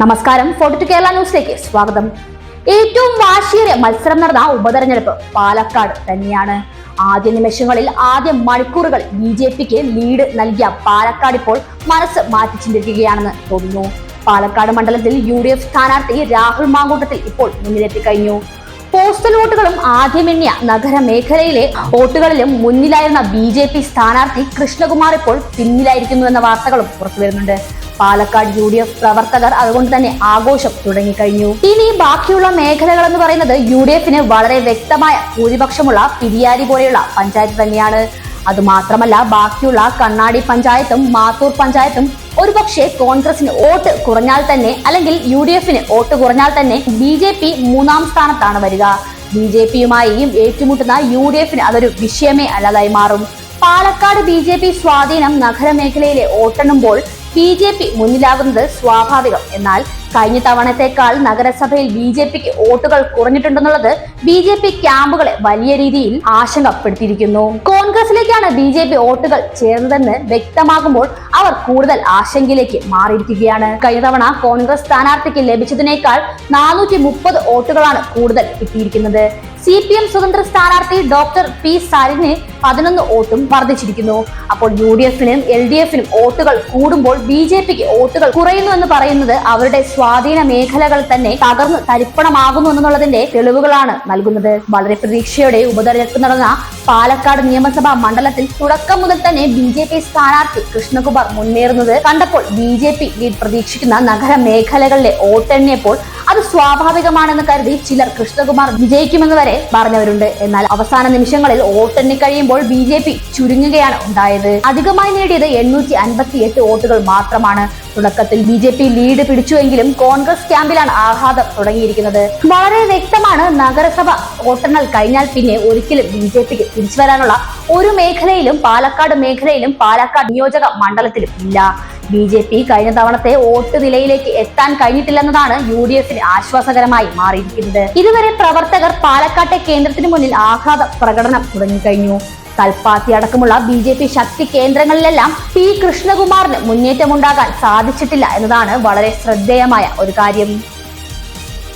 നമസ്കാരം. 42 കേരള ന്യൂസിലേക്ക് സ്വാഗതം. ഏറ്റവും വാശിയേറിയ മത്സരം നടന്ന ഉപതെരഞ്ഞെടുപ്പ് പാലക്കാട് തന്നെയാണ്. ആദ്യ നിമിഷങ്ങളിൽ ആദ്യ മണിക്കൂറുകൾ BJPക്ക് ലീഡ് നൽകിയ പാലക്കാട് ഇപ്പോൾ മനസ്സ് മാറ്റി ചിന്തിക്കുകയാണെന്ന് തോന്നുന്നു. പാലക്കാട് മണ്ഡലത്തിൽ UDF സ്ഥാനാർത്ഥി രാഹുൽ മാങ്കൂട്ടത്തിൽ ഇപ്പോൾ മുന്നിലെത്തി കഴിഞ്ഞു. പോസ്റ്റൽ വോട്ടുകളും ആദ്യമെണ്ണിയ നഗരമേഖലയിലെ വോട്ടുകളിലും മുന്നിലായിരുന്ന BJP സ്ഥാനാർത്ഥി കൃഷ്ണകുമാർ ഇപ്പോൾ പിന്നിലായിരിക്കുന്നുവെന്ന വാർത്തകളും പുറത്തുവരുന്നുണ്ട്. പാലക്കാട് UDF പ്രവർത്തകർ അതുകൊണ്ട് തന്നെ ആഘോഷം തുടങ്ങിക്കഴിഞ്ഞു. ഇനി ബാക്കിയുള്ള മേഖലകൾ എന്ന് പറയുന്നത് UDFന് വളരെ വ്യക്തമായ ഭൂരിപക്ഷമുള്ള പിരിയാരി പോലെയുള്ള പഞ്ചായത്ത് തന്നെയാണ്. അതുമാത്രമല്ല, ബാക്കിയുള്ള കണ്ണാടി പഞ്ചായത്തും മാത്തൂർ പഞ്ചായത്തും ഒരുപക്ഷെ കോൺഗ്രസിന് വോട്ട് കുറഞ്ഞാൽ തന്നെ, അല്ലെങ്കിൽ UDFന് വോട്ട് കുറഞ്ഞാൽ തന്നെ BJP മൂന്നാം സ്ഥാനത്താണ് വരിക. BJPയുമായി ഏറ്റുമുട്ടുന്ന UDFന് അതൊരു വിഷയമേ അല്ലാതായി മാറും. പാലക്കാട് BJP സ്വാധീനം നഗരമേഖലയിലെ വോട്ടെണ്ണുമ്പോൾ BJP മുന്നിലാകുന്നത് സ്വാഭാവികം. എന്നാൽ കഴിഞ്ഞ തവണത്തേക്കാൾ നഗരസഭയിൽ BJPക്ക് വോട്ടുകൾ കുറഞ്ഞിട്ടുണ്ടെന്നുള്ളത് BJP ക്യാമ്പുകളെ വലിയ രീതിയിൽ ആശങ്കപ്പെടുത്തിയിരിക്കുന്നു. കോൺഗ്രസിലേക്കാണ് BJP വോട്ടുകൾ ചേർന്നതെന്ന് വ്യക്തമാകുമ്പോൾ അവർ കൂടുതൽ ആശങ്കയിലേക്ക് മാറിയിരിക്കുകയാണ്. കഴിഞ്ഞ തവണ കോൺഗ്രസ് സ്ഥാനാർത്ഥിക്ക് ലഭിച്ചതിനേക്കാൾ 430 വോട്ടുകളാണ് കൂടുതൽ കിട്ടിയിരിക്കുന്നത്. CPM സ്വതന്ത്ര സ്ഥാനാർത്ഥി ഡോക്ടർ P സരിന് 11 വോട്ടും വർദ്ധിച്ചിരിക്കുന്നു. അപ്പോൾ UDFനും LDFനും വോട്ടുകൾ കൂടുമ്പോൾ BJPക്ക് വോട്ടുകൾ കുറയുന്നു എന്ന് പറയുന്നത് അവരുടെ സ്വാധീന മേഖലകൾ തന്നെ തകർന്ന് തരിപ്പണമാകുന്നു എന്നുള്ളതിന്റെ തെളിവുകളാണ് നൽകുന്നത്. വളരെ പ്രതീക്ഷയോടെ ഉപതെരഞ്ഞെടുപ്പ് നടന്ന പാലക്കാട് നിയമസഭാ മണ്ഡലത്തിൽ തുടക്കം മുതൽ തന്നെ BJP സ്ഥാനാർത്ഥി കൃഷ്ണകുമാർ മുന്നേറുന്നത് കണ്ടപ്പോൾ BJP ലീഡ് പ്രതീക്ഷിക്കുന്ന നഗര മേഖലകളിലെ വോട്ടെണ്ണിയപ്പോൾ അത് സ്വാഭാവികമാണെന്ന് കരുതി ചിലർ കൃഷ്ണകുമാർ വിജയിക്കുമെന്ന് വരെ പറഞ്ഞവരുണ്ട്. എന്നാൽ അവസാന നിമിഷങ്ങളിൽ വോട്ടെണ്ണി കഴിയുമ്പോൾ BJP ചുരുങ്ങുകയാണ് ഉണ്ടായത്. അധികമായി നേടിയത് 858 വോട്ടുകൾ മാത്രമാണ്. തുടക്കത്തിൽ BJP ലീഡ് പിടിച്ചുവെങ്കിലും കോൺഗ്രസ് ക്യാമ്പിലാണ് ആഹ്ലാദം തുടങ്ങിയിരിക്കുന്നത്. വളരെ വ്യക്തമാണ്, നഗരസഭ വോട്ടെണ്ണൽ കഴിഞ്ഞാൽ പിന്നെ ഒരിക്കലും BJPക്ക് തിരിച്ചു വരാനുള്ള ഒരു മേഖലയിലും പാലക്കാട് നിയോജക മണ്ഡലത്തിലും ഇല്ല. BJP കഴിഞ്ഞ തവണത്തെ വോട്ട് നിലയിലേക്ക് എത്താൻ കഴിഞ്ഞിട്ടില്ലെന്നതാണ് UDFന് ആശ്വാസകരമായി മാറിയിരിക്കുന്നത്. ഇതുവരെ പ്രവർത്തകർ പാലക്കാട്ടെ കേന്ദ്രത്തിന് മുന്നിൽ ആഹ്ലാദ പ്രകടനം തുടങ്ങിക്കഴിഞ്ഞു. കൽപ്പാത്തി അടക്കമുള്ള BJP ശക്തി കേന്ദ്രങ്ങളിലെല്ലാം P കൃഷ്ണകുമാറിന് മുന്നേറ്റമുണ്ടാകാൻ സാധിച്ചിട്ടില്ല എന്നതാണ് വളരെ ശ്രദ്ധേയമായ ഒരു കാര്യം.